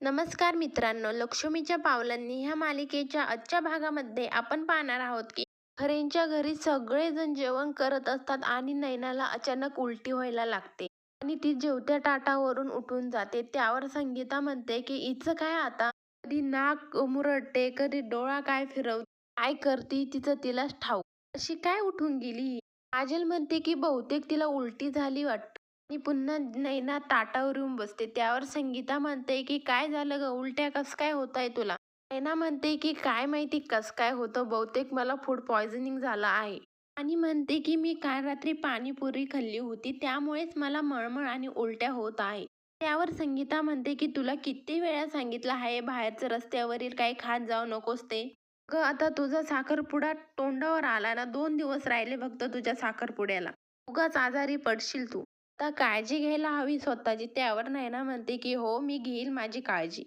नमस्कार मित्रांनो, लक्ष्मीच्या पावलांनी ह्या मालिकेच्या आजच्या भागामध्ये आपण पाहणार आहोत की खरेंच्या घरी सगळेजण जेवण करत असतात आणि नैनाला अचानक उलटी व्हायला लागते आणि ती जेवत्या ताटावरून उठून जाते. त्यावर संगीता म्हणते की हिचं काय आता, कधी नाक मुरडते, कधी डोळा काय फिरवते, काय करते तिचं तिलाच ठाऊक, अशी काय उठून गेली ही? काजल म्हणते की बहुतेक तिला उलटी झाली वाटतं आणि पुन्हा नैना ताटावर येऊन बसते. त्यावर संगीता म्हणते की काय झालं ग, उलट्या कस काय होत आहे तुला? नैना म्हणते की काय माहिती कस काय होतं, बहुतेक मला फूड पॉयझनिंग झालं आहे. आणि म्हणते की मी काल रात्री पाणीपुरी खाल्ली होती, त्यामुळेच मला मळमळ आणि उलट्या होत आहे. त्यावर संगीता म्हणते की तुला किती वेळा सांगितलं आहे बाहेरचं रस्त्यावरील काही खात जाऊ नकोस ते. ग आता तुझा साखरपुडा तोंडावर आला ना, 2 दिवस राहिले फक्त तुझ्या साखरपुड्याला. उगाच आजारी पडशील तू. आता काळजी घ्यायला हवी स्वतःची. त्यावर नयना म्हणते की हो, मी घेईल माझी काळजी.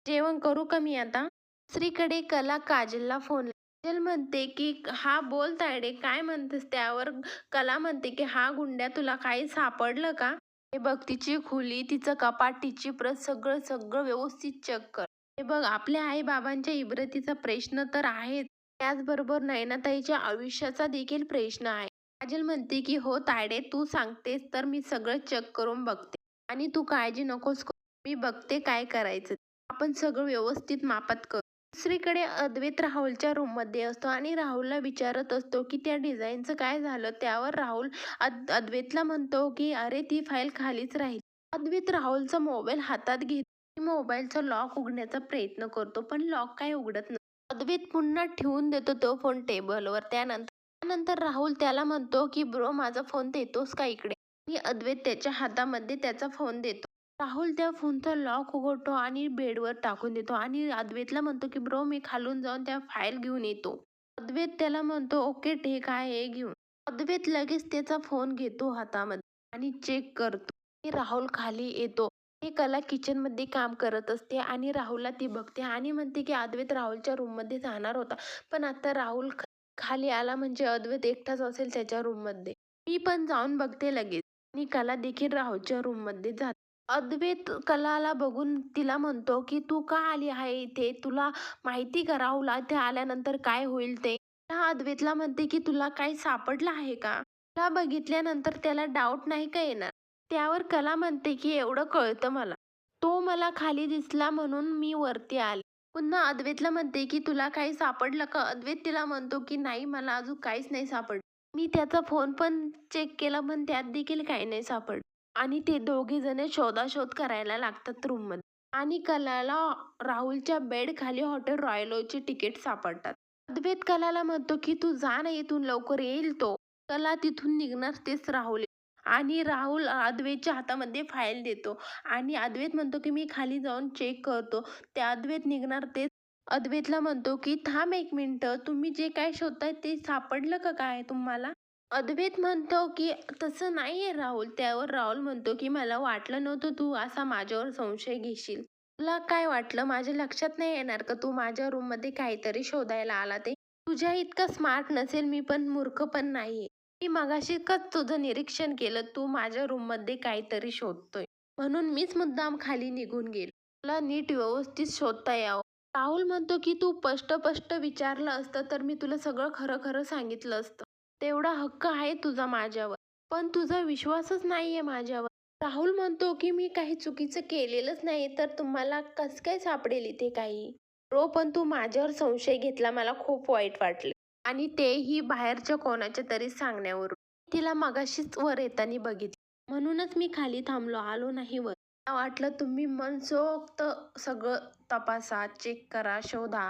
जेवण करू का मी आता? दुसरीकडे कला काजलला फोन. काजल म्हणते की हा बोल तायडे, काय म्हणतेस? त्यावर कला म्हणते की हा गुंड्या, तुला काही सापडलं का? हे बघ तिची खोली, तिचं कपाट, तिची प्रत, सगळं सगळं व्यवस्थित चेक कर. हे बघ, आपल्या आई बाबांच्या इब्रतीचा प्रश्न तर आहेच, त्याचबरोबर नयनाताईच्या आयुष्याचा देखील प्रश्न आहे. काजल म्हणते की हो तायडे, तू सांगतेस तर मी सगळं चेक करून बघते आणि तू काळजी नकोस करू. मी बघते काय करायचं, आपण सगळं व्यवस्थित मापात करू. दुसरीकडे अद्वैत राहुलच्या रूममध्ये असतो आणि राहुलला विचारत असतो की त्या डिझाईनचं काय झालं. त्यावर राहुल अद्वैतला म्हणतो की अरे ती फाईल खालीच राहील. अद्वैत राहुलचा मोबाईल हातात घेत मोबाईलचा लॉक उघडण्याचा प्रयत्न करतो, पण लॉक काय उघडत नाही. अद्वैत पुन्हा ठेवून देतो तो फोन टेबलवर. त्यानंतर राहुल त्याला म्हणतो की ब्रो, माझा फोन देतोस का इकडे? आणि अद्वैत त्याच्या हातामध्ये त्याचा फोन देतो. राहुल त्या फोनचा लॉक उघडतो आणि बेडवर टाकून देतो आणि अद्वैतला म्हणतो की ब्रो, मी खालून जाऊन त्या फाईल घेऊन येतो. अद्वैत त्याला म्हणतो ओके ठीक आहे, हे घेऊन. अद्वैत लगेच त्याचा फोन घेतो हातामध्ये आणि चेक करतो आणि राहुल खाली येतो. ही कला किचनमध्ये काम करत असते आणि राहुलला ती बघते आणि म्हणते की अद्वैत राहुलच्या रूममध्ये जाणार होता, पण आता राहुल खाली आला म्हणजे अद्वैत एकटाच असेल त्याच्या रूममध्ये. मी पण जाऊन बघते लगेच. आणि कला देखील राहुलच्या रूममध्ये जाते. अद्वैत कलाला बघून तिला म्हणतो की तू का आली आहे इथे, तुला माहिती का राहुल इथे आल्यानंतर काय होईल ते? हा अद्वैतला म्हणते की तुला काही सापडलं आहे का? तुला बघितल्यानंतर त्याला डाऊट नाही का येणार? त्यावर कला म्हणते की एवढं कळतं मला, तो मला खाली दिसला म्हणून मी वरती आले. पुन्हा अद्वैतला म्हणते की तुला काही सापडलं का? अद्वैत तिला म्हणतो की नाही, मला अजून काहीच नाही सापडलं. मी त्याचा फोन पण चेक केला, पण त्यात देखील काही नाही सापडलं. आणि ते दोघे जण शोधाशोध करायला लागतात रूममध्ये आणि कलाला राहुलच्या बेड खाली हॉटेल रॉयलोची तिकीट सापडतात. अद्वैत कलाला म्हणतो की तू जा ना इथून, लवकर येईल तो. कला तिथून निघणार तेच राहुल आणि राहुल अद्वैतच्या हातामध्ये फाईल देतो आणि अद्वैत म्हणतो की मी खाली जाऊन चेक करतो. ते अद्वैत निघणार तेच अद्वैतला म्हणतो की थांब एक मिनिटं, तुम्ही जे काय शोधताय ते सापडलं का काय तुम्हाला? अद्वैत म्हणतो की तसं नाहीये राहुल. त्यावर राहुल म्हणतो की मला वाटलं नव्हतं तू असा माझ्यावर संशय घेशील. तुला काय वाटलं, माझ्या लक्षात नाही येणार का तू माझ्या रूममध्ये काहीतरी शोधायला आला ते? तुझ्या इतकं स्मार्ट नसेल मी, पण मूर्ख पण नाहीये. मी मगाशीच तुझं निरीक्षण केलं, तू माझ्या रूममध्ये काहीतरी शोधतोय, म्हणून मीच मुद्दाम खाली निघून गेलो, तुला नीट व्यवस्थित शोधता यावं. राहुल म्हणतो की तू स्पष्ट विचारलं असतं तर मी तुला सगळं खरं खरं सांगितलं असतं. तेवढा हक्क आहे तुझा माझ्यावर, पण तुझा विश्वासच नाहीये माझ्यावर. राहुल म्हणतो की मी काही चुकीचं केलेलंच नाही, तर तुम्हाला कसं काय सापडेल इथे काही? रो, पण तू माझ्यावर संशय घेतला, मला खूप वाईट वाटले आणि तेही बाहेरच्या कोणाच्या तरी सांगण्यावरून. तिला मगाशीच वर येताना बघितलं, म्हणूनच मी खाली थांबलो, आलो नाही वर. मला वाटलं तुम्ही मनसोक्त सगळं तपासा, चेक करा, शोधा.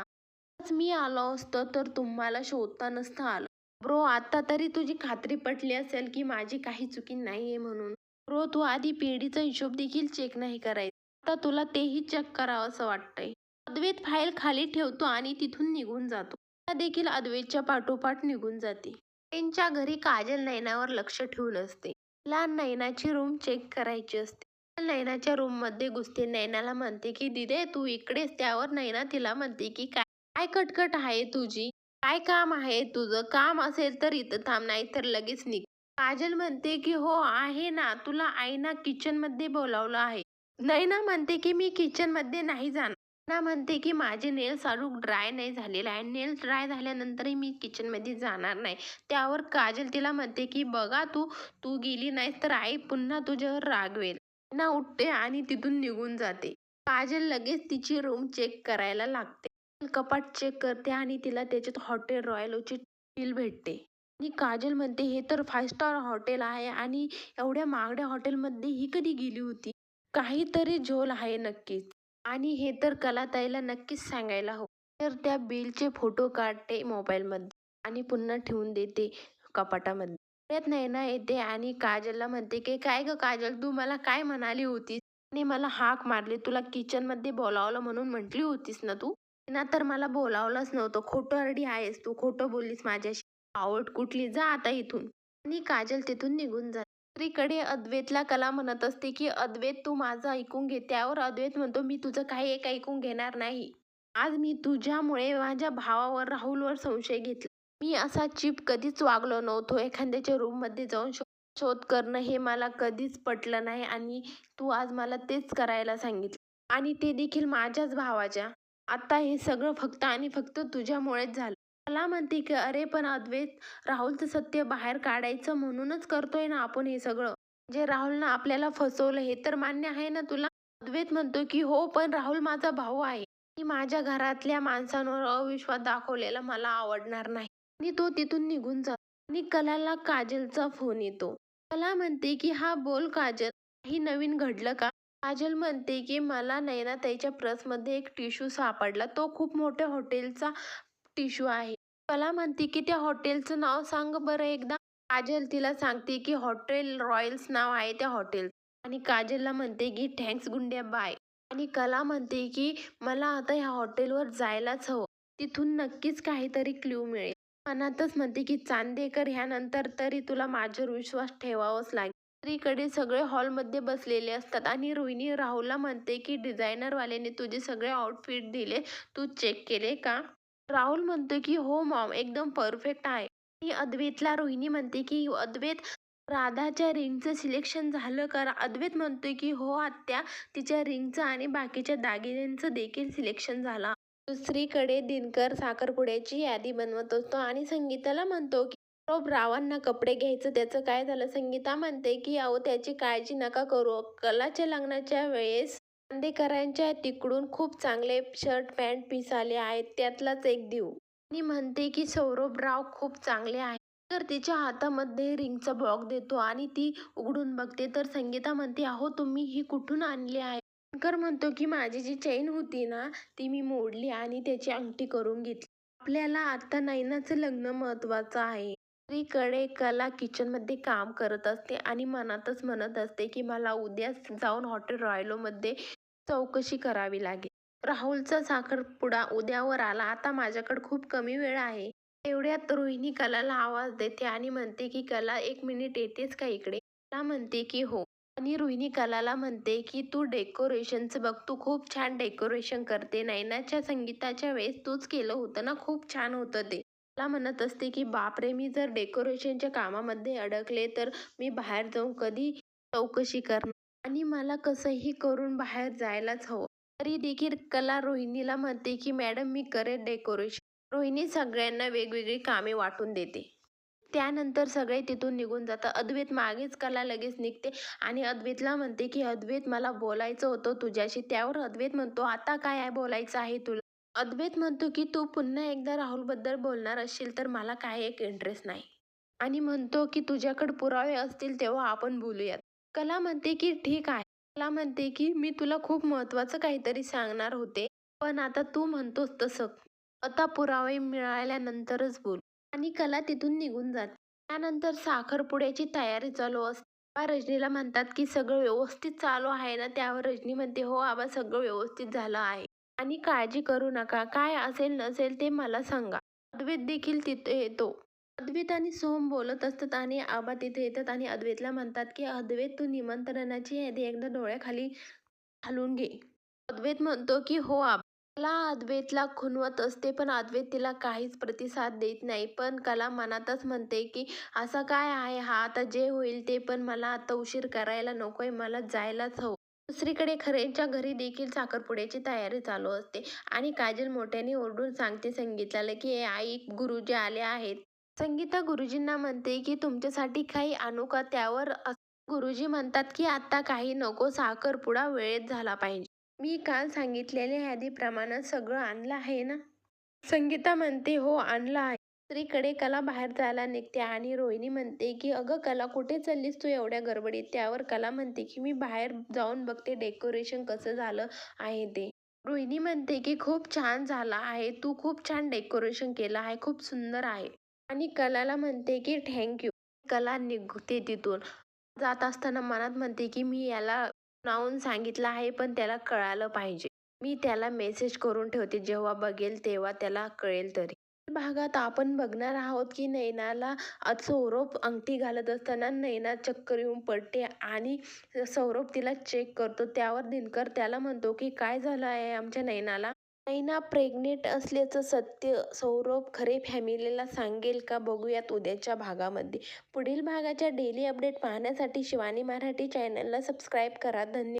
आज मी आलो असतो तर तुम्हाला शोधता नसतं आलं. ब्रो, आता तरी तुझी खात्री पटली असेल की माझी काही चुकी नाहीये म्हणून. ब्रो, तू आधी पेढीचा हिशोब देखील चेक नाही करायचा, आता तुला तेही चेक करावं असं वाटतंय. अद्वैत फाईल खाली ठेवतो आणि तिथून निघून जातो. त्या देखील अद्वैतच्या पाठोपाठ निघून जाते. त्यांच्या घरी काजल नैनावर लक्ष ठेवून असते. तिला नैनाची रूम चेक करायची असते. नैनाच्या रूम मध्ये घुसते. नैनाला म्हणते की दिदे तू इकडेच. त्यावर नैना तिला म्हणते की काय काय कटकट आहे तुझी, काय काम आहे तुझं? काम असेल तर इथं थांब, नाही तर लगेच निघ. काजल म्हणते की हो आहे ना, तुला आईना किचन मध्ये बोलावलं आहे, नैना म्हणते की मी किचनमध्ये नाही जाणार. नैना म्हणते की माझे नेल्स अजून ड्राय नाही झालेले आहे. नेल्स ड्राय झाल्यानंतरही मी किचनमध्ये जाणार नाही. त्यावर काजल तिला म्हणते की बघा तू, तू गेली नाहीस तर आई पुन्हा तुझ्यावर रागवेल. नैना उठते आणि तिथून निघून जाते. काजल लगेच तिची रूम चेक करायला लागते. कपाट चेक करते आणि तिला त्याच्यात हॉटेल रॉयलची बिल भेटते. आणि काजल म्हणते हे तर 5 स्टार हॉटेल आहे आणि एवढ्या महागड्या हॉटेलमध्ये ही कधी गेली होती? काहीतरी झोल आहे नक्कीच. आणि हे तर कलाताईला नक्कीच सांगायला हवं. तर त्या बिलचे फोटो काढते मोबाईलमध्ये आणि पुन्हा ठेवून देते कपाटामध्ये. परत नैना येते आणि काजलला म्हणते की काय गं काजल, तू मला काय म्हणाली होतीस आणि मला हाक मारली, तुला किचनमध्ये बोलावलं म्हणून म्हटली होतीस ना तू? ना तर मला बोलावलंच नव्हतं. खोटरडी आहेस तू, खोटं बोललीस माझ्याशी. आवड कुठली, जा आता इथून. आणि काजल तिथून निघून जाते. दुसरीकडे अद्वैतला कला म्हणत असते की अद्वैत तू माझं ऐकून घे. त्यावर अद्वैत म्हणतो मी तुझं काही एक ऐकून घेणार नाही. आज मी तुझ्यामुळे माझ्या भावावर, राहुलवर संशय घेतला. मी असा चीप कधीच वागलो नव्हतो. एखाद्याच्या रूममध्ये जाऊन शोध करणं हे मला कधीच पटलं नाही आणि तू आज मला तेच करायला सांगितलं आणि ते देखील माझ्याच भावाच्या. आता हे सगळं फक्त आणि फक्त तुझ्यामुळेच झालं. मला म्हणते की अरे पण अद्वैत, राहुलचं सत्य बाहेर काढायचं म्हणूनच करतोय ना आपण हे सगळं. जे राहुलनं आपल्याला फसवलं हे तर मान्य आहे ना तुला? अद्वैत म्हणतो की हो पण राहुल माझा भाऊ आहे आणि माझ्या घरातल्या माणसांवर अविश्वास दाखवलेला मला आवडणार नाही. आणि तो तिथून निघून जातो. आणि कलाला काजलचा फोन येतो. कला म्हणते की हा बोल काजल, काही नवीन घडलं का? काजल म्हणते की मला नयनाताईच्या पर्समध्ये एक टिश्यू सापडला. तो खूप मोठ्या हॉटेलचा टिश्यू आहे. कला म्हणते की त्या हॉटेलचं नाव सांग बरं एकदा. काजल तिला सांगते की हॉटेल रॉयल्स नाव आहे त्या हॉटेल. आणि काजलला म्हणते की थँक्स गुंड्या बाय. आणि कला म्हणते की मला आता ह्या हॉटेलवर जायलाच हवं. तिथून नक्कीच काहीतरी क्लू मिळेल. मनातच म्हणते की चांदेकर ह्यानंतर तरी तुला माझ्यावर विश्वास ठेवावाच लागेल. दुसरीकडे सगळे हॉलमध्ये बसलेले असतात आणि रोहिणी राहुलला म्हणते की डिझायनरवाल्याने तुझे सगळे आउटफिट दिले, तू चेक केले का? राहुल म्हणतो की हो मॉम, एकदम परफेक्ट आहे. आणि अद्वैतला रोहिणी म्हणते की अद्वैत, राधाच्या रिंगचं सिलेक्शन झालं का? अद्वैत म्हणतोय की हो आत्या, तिच्या रिंगचं आणि बाकीच्या दागिन्यांचं देखील सिलेक्शन झालं. दुसरीकडे दिनकर साखरपुड्याची यादी बनवत असतो आणि संगीताला म्हणतो की "अहो, रावांना कपडे घ्यायचं, त्याचं काय झालं?" संगीता म्हणते की अहो त्याची काळजी नका करू. कलाच्या लग्नाच्या वेळेस चांदेकरांच्या तिकडून खूप चांगले शर्ट पॅन्ट पीस आले आहेत, त्यातलाच एक देऊ. आणि म्हणते की सौरभराव खूप चांगले आहे. तर तिच्या हातामध्ये रिंगचा बॉक्स देतो आणि ती उघडून बघते तर संगीता म्हणते अहो तुम्ही ही कुठून आणली आहे? शंकर म्हणतो की माझी जी चैन होती ना ती मी मोडली आणि त्याची अंगठी करून घेतली. आपल्याला आता नैनाचं लग्न महत्वाचं आहे. दुसरीकडे कला किचनमध्ये काम करत असते आणि मनातच म्हणत असते की मला उद्याच जाऊन हॉटेल रॉयलोमध्ये चौकशी करावी लागेल. राहुलचा साखरपुडा उद्यावर आला. आता माझ्याकडे खूप कमी वेळ आहे. एवढ्यात रोहिणी कलाला आवाज देते आणि म्हणते की कला 1 मिनिट येतेस का इकडे? कला म्हणते की हो. आणि रोहिणी कलाला म्हणते की तू डेकोरेशनचं बघ, तू खूप छान डेकोरेशन करते. नैनाच्या संगीताच्या वेळेस तूच केलं होतं ना, खूप छान होतं ते. कला म्हणत असते की बापरे, मी जर डेकोरेशनच्या कामामध्ये अडकले तर मी बाहेर जाऊन कधी चौकशी करणार आणि मला कसंही करून बाहेर जायलाच हवं. तरी देखील कला रोहिणीला म्हणते की मॅडम मी करेन डेकोरेशन. रोहिणी सगळ्यांना वेगवेगळी कामे वाटून देते. त्यानंतर सगळे तिथून निघून जातात. अद्वैत मागेच कला लगेच निघते आणि अद्वैतला म्हणते की अद्वैत मला बोलायचं होतं तुझ्याशी. त्यावर अद्वैत म्हणतो आता काय आहे बोलायचं आहे तुला? अद्वैत म्हणतो की तू पुन्हा एकदा राहुलबद्दल बोलणार असशील तर मला काही एक इंटरेस्ट नाही. आणि म्हणतो की तुझ्याकडे पुरावे असतील तेव्हा आपण बोलूयात. कला म्हणते की ठीक आहे. कला म्हणते की मी तुला खूप महत्वाचं काहीतरी सांगणार होते. पण आता तू म्हणतोस तसं. आता पुरावे मिळाल्यानंतरच बोलू. आणि कला तिथून निघून जाते. त्यानंतर साखरपुड्याची तयारी चालू असते. आबा रजनीला म्हणतात की सगळं व्यवस्थित चालू आहे ना? त्यावर रजनी म्हणते हो आबा, सगळं व्यवस्थित झालं आहे. आणि काळजी करू नका. काय असेल नसेल ते मला सांगा. अद्वैत देखील तिथे येतो. अद्वैत आणि सोहम बोलत असतात आणि आबा तिथे येतात आणि अद्वैतला म्हणतात की अद्वैत तू निमंत्रणाची यादी एकदा डोळ्याखाली घालून घे. अद्वैत म्हणतो की हो आबा. कला अद्वैतला खुणवत असते पण अद्वैत तिला काहीच प्रतिसाद देत नाही. पण कला मनातच म्हणते की असं काय आहे हा, आता जे होईल ते, पण मला आता उशीर करायला नकोय, मला जायलाच हवं. दुसरीकडे खरेच्या घरी देखील साखरपुड्याची तयारी चालू असते आणि काजल मोठ्याने ओरडून सांगते संगीताला की आई गुरुजी आले आहेत. संगीता गुरुजींना म्हणते की तुमच्यासाठी काही आणू का? त्यावर गुरुजी म्हणतात की आता काही नको, साखरपुडा वेळेत झाला पाहिजे. मी काल सांगितलेल्या यादीप्रमाणे सगळं आणलं आहे ना? संगीता म्हणते हो आणलं आहे. दुसरीकडे कला बाहेर जायला निघते आणि रोहिणी म्हणते की अगं कला कुठे चाललीस तू एवढ्या गडबडीत? त्यावर कला म्हणते की मी बाहेर जाऊन बघते डेकोरेशन कसं झालं आहे ते. रोहिणी म्हणते की खूप छान झालं आहे, तू खूप छान डेकोरेशन केलं आहे, खूप सुंदर आहे. आणि कलाला म्हणते की थँक्यू. कला निघते तिथून. जात असताना मनात म्हणते की मी याला नावून सांगितलं आहे पण त्याला कळालं पाहिजे. मी त्याला मेसेज करून ठेवते, जेव्हा बघेल तेव्हा त्याला कळेल तरी. भागात आपण बघणार आहोत की नैनाला सौरभ अंगठी घालत असताना नैना चक्कर येऊन पडते आणि सौरभ तिला चेक करतो. त्यावर दिनकर त्याला म्हणतो की काय झालं आहे आमच्या नैनाला? नैना प्रेग्नेंट असल्याचं सत्य सौरभ खरे फॅमिलीला सांगेल का? बघूयात उद्याच्या भागामध्ये. पुढील भागाच्या डेली अपडेट पाहण्यासाठी शिवानी मराठी चॅनलला सबस्क्राईब करा. धन्यवाद.